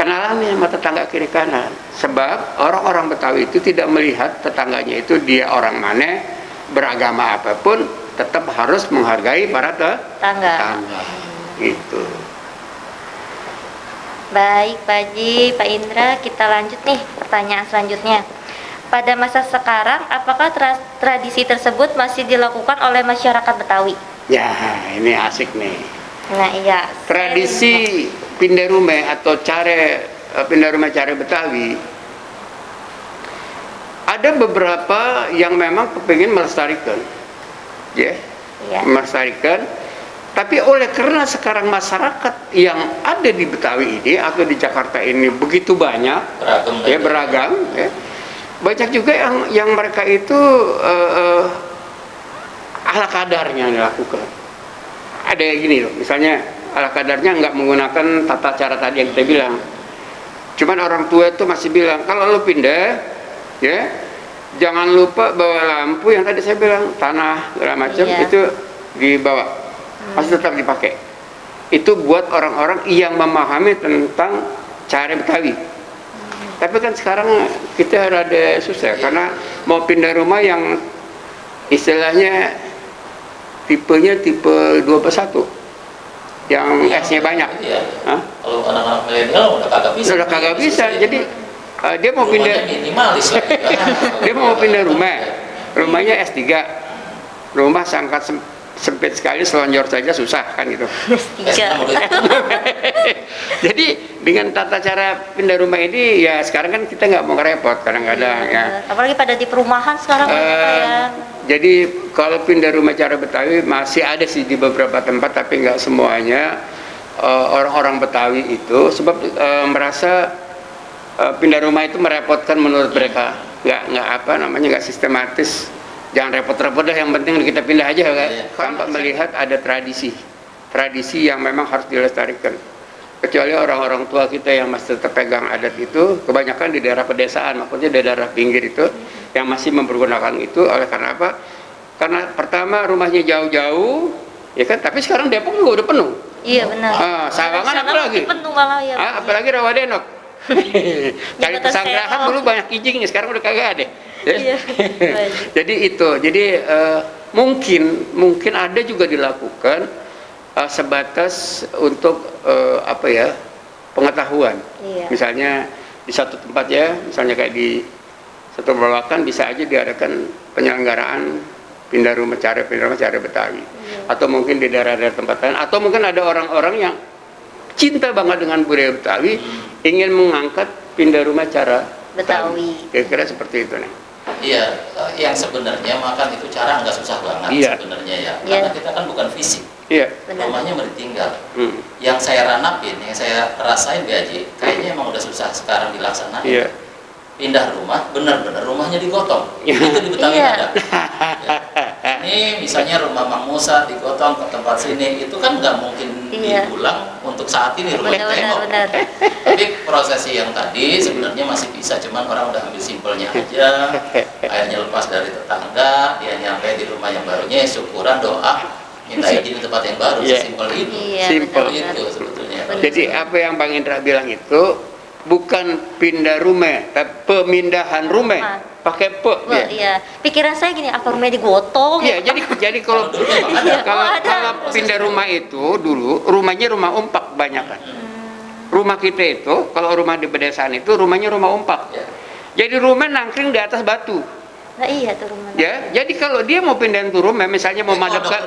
[SPEAKER 2] kenalan nih sama tetangga kiri kanan. Sebab orang-orang Betawi itu tidak melihat tetangganya itu dia orang mana, beragama apapun, tetap harus menghargai para
[SPEAKER 1] Tangga.
[SPEAKER 2] tetangga. Gitu.
[SPEAKER 1] Baik, Pak Haji, Pak Indra, kita lanjut nih pertanyaan selanjutnya. Pada masa sekarang, apakah tradisi tersebut masih dilakukan oleh masyarakat Betawi?
[SPEAKER 2] Ya, ini asik nih.
[SPEAKER 1] Nah, iya.
[SPEAKER 2] Tradisi pindah rumah atau pindah rumah cara Betawi, ada beberapa yang memang kepingin melestarikan, ya,
[SPEAKER 1] Iya.
[SPEAKER 2] melestarikan. Tapi oleh karena sekarang masyarakat yang ada di Betawi ini atau di Jakarta ini begitu banyak, beragam, ya, banyak juga yang mereka itu ala kadarnya dilakukan. Ada yang gini loh, misalnya ala kadarnya nggak menggunakan tata cara tadi yang kita bilang. Cuman orang tua itu masih bilang kalau lu pindah, ya jangan lupa bawa lampu yang tadi saya bilang, tanah segala macam,
[SPEAKER 1] Iya.
[SPEAKER 2] itu dibawa, masih tetap dipakai. Itu buat orang-orang yang memahami tentang cara Betawi. Tapi kan sekarang kita rada susah karena mau pindah rumah yang istilahnya tipenya tipe 2/1 yang S-nya banyak.
[SPEAKER 3] Iya.
[SPEAKER 2] Hah?
[SPEAKER 3] Kalau anak-anak milenial udah kagak bisa.
[SPEAKER 2] Udah kagak bisa.
[SPEAKER 3] Susah, ya.
[SPEAKER 2] Jadi dia mau pindah,
[SPEAKER 3] Rumahnya minimalis lagi.
[SPEAKER 2] dia mau pindah rumahnya S3, rumah sangat sempit sekali, selonjor saja susah kan gitu.
[SPEAKER 1] Tiga.
[SPEAKER 2] Jadi dengan tata cara pindah rumah ini ya sekarang kan kita nggak mau ngerepot kadang-kadang ya.
[SPEAKER 1] Apalagi pada di perumahan sekarang banyak ya.
[SPEAKER 2] Jadi kalau pindah rumah cara Betawi masih ada sih di beberapa tempat, tapi nggak semuanya. Orang-orang Betawi itu sebab merasa pindah rumah itu merepotkan menurut mereka, nggak sistematis. Jangan repot-repot dah, yang penting kita pindah aja kan. Tanpa melihat ada tradisi yang memang harus dilestarikan. Kecuali orang-orang tua kita yang masih tetap pegang adat itu, kebanyakan di daerah pedesaan, maksudnya di daerah pinggir itu yang masih mempergunakan itu. Oleh karena apa? Karena pertama rumahnya jauh-jauh, ya kan. Tapi sekarang Depok juga udah penuh.
[SPEAKER 1] Iya benar.
[SPEAKER 2] Sawangan apalagi?
[SPEAKER 1] Penuh malah ya.
[SPEAKER 2] Apalagi Rawadenok. Cari pesanggrahan dulu banyak kijingnya, sekarang udah kagak ada.
[SPEAKER 1] Iya.
[SPEAKER 2] Jadi itu, mungkin ada juga dilakukan sebatas untuk pengetahuan.
[SPEAKER 1] Iya.
[SPEAKER 2] Misalnya di satu tempat ya, misalnya kayak di satu Babakan bisa aja diadakan penyelenggaraan pindah rumah cara Betawi.
[SPEAKER 1] Iya.
[SPEAKER 2] Atau mungkin di daerah-daerah tempat lain, atau mungkin ada orang-orang yang cinta banget dengan budaya Betawi, ingin mengangkat pindah rumah cara
[SPEAKER 1] Betawi.
[SPEAKER 2] Kira-kira seperti itu nih.
[SPEAKER 3] Iya, yang sebenarnya makan itu cara nggak susah banget
[SPEAKER 2] Iya.
[SPEAKER 3] sebenarnya ya.
[SPEAKER 1] Iya.
[SPEAKER 3] Karena kita kan bukan fisik,
[SPEAKER 2] Iya.
[SPEAKER 1] Benar.
[SPEAKER 3] rumahnya mau ditinggal.
[SPEAKER 2] Hmm.
[SPEAKER 3] Yang saya ranapin, yang saya rasain Haji, kayaknya emang udah susah sekarang dilaksanain.
[SPEAKER 2] Iya.
[SPEAKER 3] Pindah rumah, benar-benar rumahnya digotong.
[SPEAKER 2] Iya.
[SPEAKER 3] Itu di Betawi
[SPEAKER 1] Iya.
[SPEAKER 3] ada. Ya. Ini misalnya rumah Mang Musa digotong ke tempat sini, itu kan nggak mungkin
[SPEAKER 1] Iya.
[SPEAKER 3] diulang untuk saat ini rumah tengok.
[SPEAKER 1] Benar.
[SPEAKER 3] Tapi prosesi yang tadi sebenarnya masih bisa, cuman orang udah ambil simpelnya aja, airnya lepas dari tetangga, dia nyampe di rumah yang barunya, syukuran, doa, minta izin di tempat yang baru,
[SPEAKER 2] Iya.
[SPEAKER 3] sesimpel itu.
[SPEAKER 1] Iya,
[SPEAKER 2] Simple.
[SPEAKER 1] benar.
[SPEAKER 3] Itu sebetulnya.
[SPEAKER 1] Benar.
[SPEAKER 2] Jadi apa yang Bang Indra bilang itu bukan pindah rumah, tapi pemindahan rumah. Pakai
[SPEAKER 1] Wah,
[SPEAKER 2] ya.
[SPEAKER 1] iya. Pikiran saya gini, apa rumahnya digotong?
[SPEAKER 2] Iya, jadi kalau
[SPEAKER 3] Kalau dulu memang ada.
[SPEAKER 1] ada.
[SPEAKER 2] pindah rumah itu dulu rumahnya rumah umpak banyakan. Rumah kita itu kalau rumah di pedesaan itu rumahnya rumah umpak.
[SPEAKER 3] Ya.
[SPEAKER 2] Jadi rumah nangkring di atas batu.
[SPEAKER 1] Nah iya tuh rumahnya.
[SPEAKER 2] Ya, jadi kalau dia mau pindahin tuh rumah, misalnya mau madep ke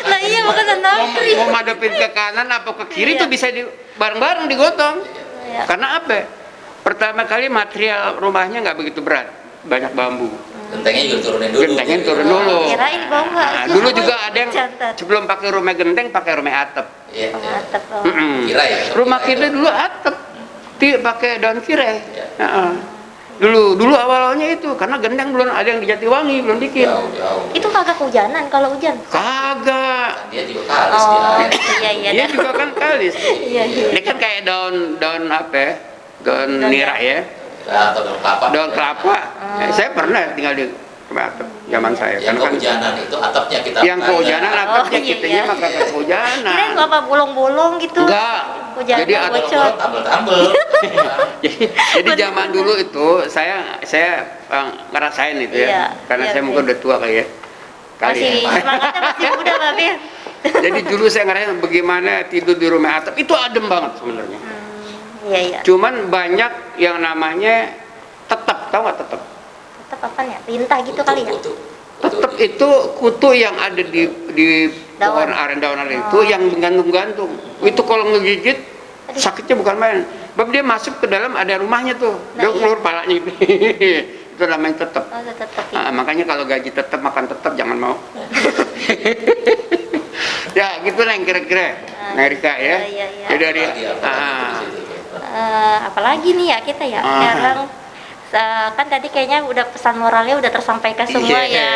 [SPEAKER 1] Nah iya makanya nangkring.
[SPEAKER 2] mau madepin ke kanan apa ke kiri
[SPEAKER 1] Iya.
[SPEAKER 2] tuh bisa bareng-bareng digotong.
[SPEAKER 1] Iya.
[SPEAKER 2] Karena apa? Pertama kali material rumahnya nggak begitu berat, banyak bambu.
[SPEAKER 3] Gentengnya juga turunin dulu.
[SPEAKER 2] Gentengnya turun dulu.
[SPEAKER 1] Kirain bawa.
[SPEAKER 2] Nah, dulu juga ada yang
[SPEAKER 1] Catat.
[SPEAKER 2] sebelum pakai rumah genteng pakai rumah atap.
[SPEAKER 3] Iya.
[SPEAKER 1] Oh,
[SPEAKER 3] Iya.
[SPEAKER 1] mantap. Oh.
[SPEAKER 3] Kira ya.
[SPEAKER 2] Rumah
[SPEAKER 3] Kira
[SPEAKER 2] kita
[SPEAKER 3] itu.
[SPEAKER 2] dulu atap, pakai daun tirai.
[SPEAKER 3] Iya.
[SPEAKER 2] Heeh. Dulu awalnya itu karena genteng belum ada yang di Jatiwangi, belum bikin.
[SPEAKER 3] Jauh.
[SPEAKER 1] Itu kagak kehujanan kalau hujan.
[SPEAKER 2] Kagak.
[SPEAKER 3] Kan dia juga kalis
[SPEAKER 1] Oh,
[SPEAKER 3] dia.
[SPEAKER 1] iya.
[SPEAKER 2] Dia juga kan kalis.
[SPEAKER 1] Iya.
[SPEAKER 2] Ini kan kayak daun apa ya? Daun
[SPEAKER 1] Daun
[SPEAKER 2] nira ya.
[SPEAKER 3] Atau daun kelapa.
[SPEAKER 2] Daun kelapa. Saya pernah tinggal di rumah atap zaman saya.
[SPEAKER 3] Yang
[SPEAKER 2] Karena kan
[SPEAKER 3] kehujanan itu atapnya kita.
[SPEAKER 2] yang kehujanan atapnya
[SPEAKER 1] Oh, iya,
[SPEAKER 2] kitanya
[SPEAKER 1] iya.
[SPEAKER 2] maka kehujanan.
[SPEAKER 1] Kirain apa bolong-bolong gitu.
[SPEAKER 2] Enggak.
[SPEAKER 1] Hujan
[SPEAKER 2] Jadi
[SPEAKER 1] bocor.
[SPEAKER 2] atap
[SPEAKER 3] Tambel-tambel.
[SPEAKER 2] jadi zaman dulu itu saya ngerasain itu ya.
[SPEAKER 1] Iya,
[SPEAKER 2] Karena
[SPEAKER 1] iya,
[SPEAKER 2] saya mungkin
[SPEAKER 1] iya.
[SPEAKER 2] udah tua kali ya.
[SPEAKER 1] Masih semangatnya masih muda, Babe.
[SPEAKER 2] Jadi dulu saya ngerasain bagaimana tidur di rumah atap itu adem banget sebenarnya.
[SPEAKER 1] Iya.
[SPEAKER 2] Cuman banyak yang namanya tetap, tahu nggak tetap?
[SPEAKER 1] Tetap apa ya? Lintah gitu kali ya.
[SPEAKER 2] Tetap itu kutu yang ada di pohon aren daun aren itu yang menggantung-gantung. Itu kalau ngegigit sakitnya bukan main. Sebab dia masuk ke dalam ada rumahnya tuh. Dia
[SPEAKER 1] Nah, iya.
[SPEAKER 2] keluar palanya gitu. Itu namanya tetap.
[SPEAKER 1] Oh, tetap.
[SPEAKER 2] Nah, makanya kalau gaji tetap makan tetap jangan mau. Ya gitu lah yang kira-kira. Nah, Rika ya.
[SPEAKER 1] Iya.
[SPEAKER 2] Ya dari
[SPEAKER 1] Apalagi nih ya kita ya.
[SPEAKER 2] Ah.
[SPEAKER 1] Sekarang kan tadi kayaknya udah pesan moralnya udah tersampaikan semua
[SPEAKER 2] Iya.
[SPEAKER 1] ya,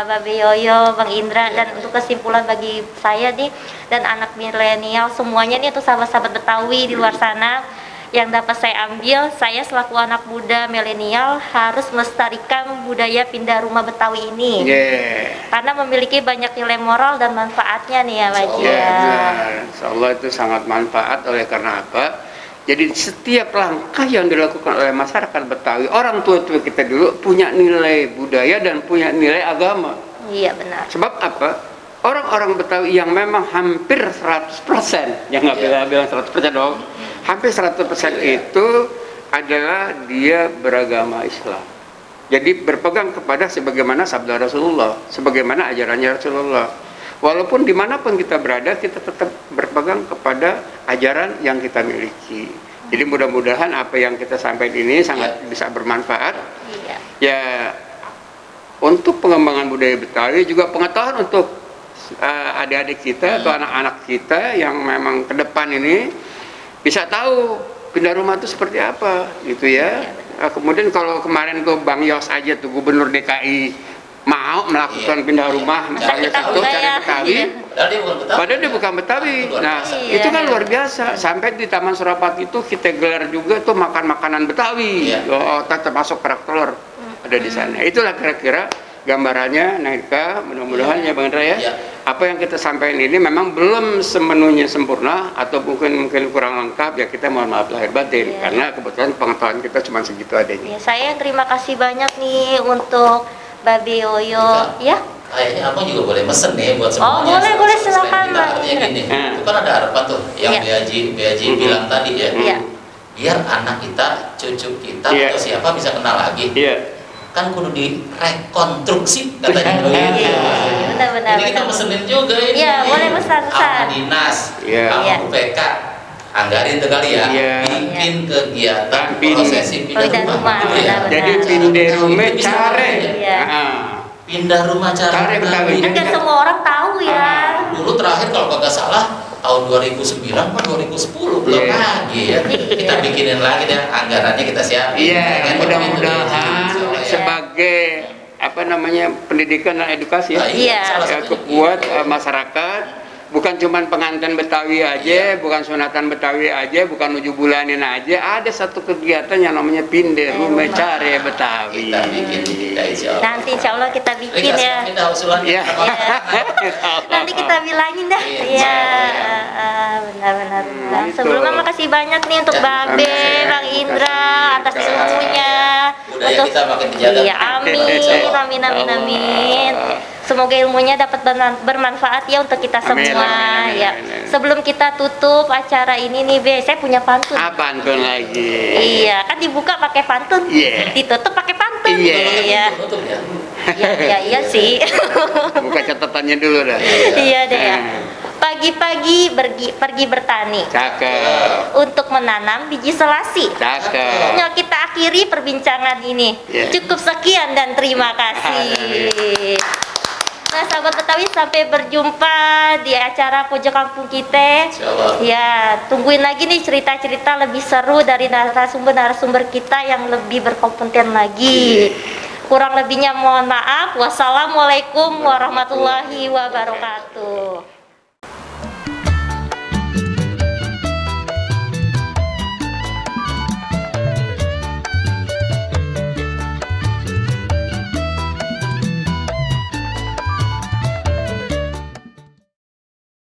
[SPEAKER 1] Babe Yoyo, Bang Indra, dan untuk kesimpulan bagi saya nih dan anak milenial semuanya nih untuk sahabat-sahabat Betawi di luar sana yang dapat saya ambil, saya selaku anak muda milenial harus melestarikan budaya pindah rumah Betawi ini
[SPEAKER 2] Yeah.
[SPEAKER 1] karena memiliki banyak nilai moral dan manfaatnya nih ya Pak Haji
[SPEAKER 2] Ya,
[SPEAKER 1] ya.
[SPEAKER 2] benar. Insyaallah itu sangat manfaat oleh karena apa? Jadi setiap langkah yang dilakukan oleh masyarakat Betawi, orang tua-tua kita dulu punya nilai budaya dan punya nilai agama.
[SPEAKER 1] Iya benar.
[SPEAKER 2] Sebab apa? Orang-orang Betawi yang memang hampir 100%, ya nggak bilang 100% dong, hampir 100% itu adalah dia beragama Islam. Jadi berpegang kepada sebagaimana sabda Rasulullah, sebagaimana ajarannya Rasulullah. Walaupun dimanapun kita berada, kita tetap berpegang kepada ajaran yang kita miliki. Jadi mudah-mudahan apa yang kita sampaikan ini sangat bisa bermanfaat.
[SPEAKER 1] Iya.
[SPEAKER 2] Ya, untuk pengembangan budaya Betawi juga pengetahuan untuk adik-adik kita atau anak-anak kita yang memang ke depan ini bisa tahu pindah rumah itu seperti apa gitu ya. Kemudian kalau kemarin tuh Bang Yos aja tuh Gubernur DKI mau melakukan pindah rumah misalnya satu cari Betawi, padahal dia bukan Betawi. Nah, itu kan luar biasa. Sampai di Taman Surapati itu kita gelar juga tuh makan makanan Betawi. Oh, termasuk kerak telur ada di sana. Itulah kira-kira gambarannya, Naika. Mudah-mudahan ya Bang Indra ya. Apa yang kita sampaikan ini memang belum sepenuhnya sempurna atau mungkin kurang lengkap, ya kita mohon maaf lahir batin karena kebetulan pengetahuan kita cuma segitu adanya.
[SPEAKER 1] Ya, saya terima kasih banyak nih untuk Babe Yoyo ya.
[SPEAKER 3] Kayaknya abang juga boleh mesen nih buat
[SPEAKER 1] Oh,
[SPEAKER 3] semuanya.
[SPEAKER 1] boleh, silakan,
[SPEAKER 3] Selain
[SPEAKER 1] Bang.
[SPEAKER 3] artinya gini, itu kan ada harapan tuh yang
[SPEAKER 1] Iya.
[SPEAKER 3] Biaji bilang tadi ya.
[SPEAKER 1] Iya.
[SPEAKER 3] Biar anak kita, cucu kita
[SPEAKER 2] Iya.
[SPEAKER 3] atau siapa bisa kenal lagi.
[SPEAKER 2] Iya.
[SPEAKER 3] Kan kudu direkonstruksi katanya.
[SPEAKER 1] Benar-benar.
[SPEAKER 3] Jadi kita mesenin juga ini.
[SPEAKER 1] Iya, boleh pesan-pesan.
[SPEAKER 3] Sama dinas,
[SPEAKER 2] Iya.
[SPEAKER 3] sama
[SPEAKER 1] Iya.
[SPEAKER 3] UPK. Anggarin tuh kali ya,
[SPEAKER 2] Iya.
[SPEAKER 3] bikin kegiatan
[SPEAKER 2] Pindah
[SPEAKER 3] prosesi pindah
[SPEAKER 1] Pindah
[SPEAKER 3] rumah,
[SPEAKER 1] rumah,
[SPEAKER 3] gitu ya.
[SPEAKER 1] benar-benar.
[SPEAKER 2] Jadi pindah rumah
[SPEAKER 3] Itu bisa
[SPEAKER 2] care.
[SPEAKER 1] Iya.
[SPEAKER 3] Pindah rumah cara
[SPEAKER 2] Cara Betawi.
[SPEAKER 1] Kan nggak semua orang tahu ya.
[SPEAKER 3] Dulu terakhir kalau kagak salah tahun 2009 atau 2010 belum
[SPEAKER 2] Iya.
[SPEAKER 3] lagi ya. Kita bikinin lagi deh anggarannya kita siapin.
[SPEAKER 2] Iya,
[SPEAKER 3] Kan,
[SPEAKER 2] mudah-mudahan
[SPEAKER 3] gitu.
[SPEAKER 2] sebagai apa namanya pendidikan dan edukasi
[SPEAKER 3] Nah,
[SPEAKER 1] Iya.
[SPEAKER 3] salah
[SPEAKER 2] ya,
[SPEAKER 3] satunya
[SPEAKER 2] buat
[SPEAKER 3] gitu.
[SPEAKER 2] masyarakat, bukan cuma pengantin Betawi aja, bukan sunatan Betawi aja, bukan 7 bulanin aja, ada satu kegiatan yang namanya pindah rumah cari Betawi.
[SPEAKER 3] Kita bikin kita insya Allah.
[SPEAKER 1] Nanti insya Allah kita bikin ya.
[SPEAKER 3] Kita usulannya.
[SPEAKER 2] Iya.
[SPEAKER 1] Nanti kita bilangin dah.
[SPEAKER 3] Iya,
[SPEAKER 1] Iya,
[SPEAKER 3] insya
[SPEAKER 1] benar-benar.
[SPEAKER 2] Nah, itu.
[SPEAKER 1] Sebelumnya makasih banyak nih untuk
[SPEAKER 3] Ya,
[SPEAKER 1] Babe,
[SPEAKER 2] amin.
[SPEAKER 1] Bang Indra atas
[SPEAKER 2] Terima kasih.
[SPEAKER 1] ilmunya.
[SPEAKER 3] Budaya kita makin dijaga.
[SPEAKER 1] Iya, amin. Semoga ilmunya dapat bermanfaat ya untuk kita
[SPEAKER 2] Amin,
[SPEAKER 1] semua.
[SPEAKER 2] amin, amin,
[SPEAKER 1] Ya.
[SPEAKER 2] amin.
[SPEAKER 1] Sebelum kita tutup acara ini nih, Be, saya punya pantun.
[SPEAKER 2] Pantun lagi.
[SPEAKER 1] Iya, kan dibuka pakai pantun,
[SPEAKER 2] Iya.
[SPEAKER 1] ditutup pakai pantun.
[SPEAKER 2] Iya.
[SPEAKER 1] Iya,
[SPEAKER 3] Tutup ya.
[SPEAKER 1] iya sih.
[SPEAKER 2] Buka catatannya dulu dah.
[SPEAKER 1] Iya deh ya.
[SPEAKER 2] Hmm.
[SPEAKER 1] Pagi Pagi-pagi pergi bertani
[SPEAKER 2] Cakep.
[SPEAKER 1] untuk menanam biji selasi.
[SPEAKER 2] Cakep.
[SPEAKER 1] Yuk kita akhiri perbincangan ini.
[SPEAKER 2] Ya.
[SPEAKER 1] Cukup sekian dan terima kasih. Nah, sahabat Betawi, sampai berjumpa di acara Pojok Kampung kita.
[SPEAKER 3] Insyaallah.
[SPEAKER 1] Ya, tungguin lagi nih cerita-cerita lebih seru dari narasumber-narasumber kita yang lebih berkompeten lagi. Kurang lebihnya mohon maaf. Wassalamualaikum warahmatullahi wabarakatuh.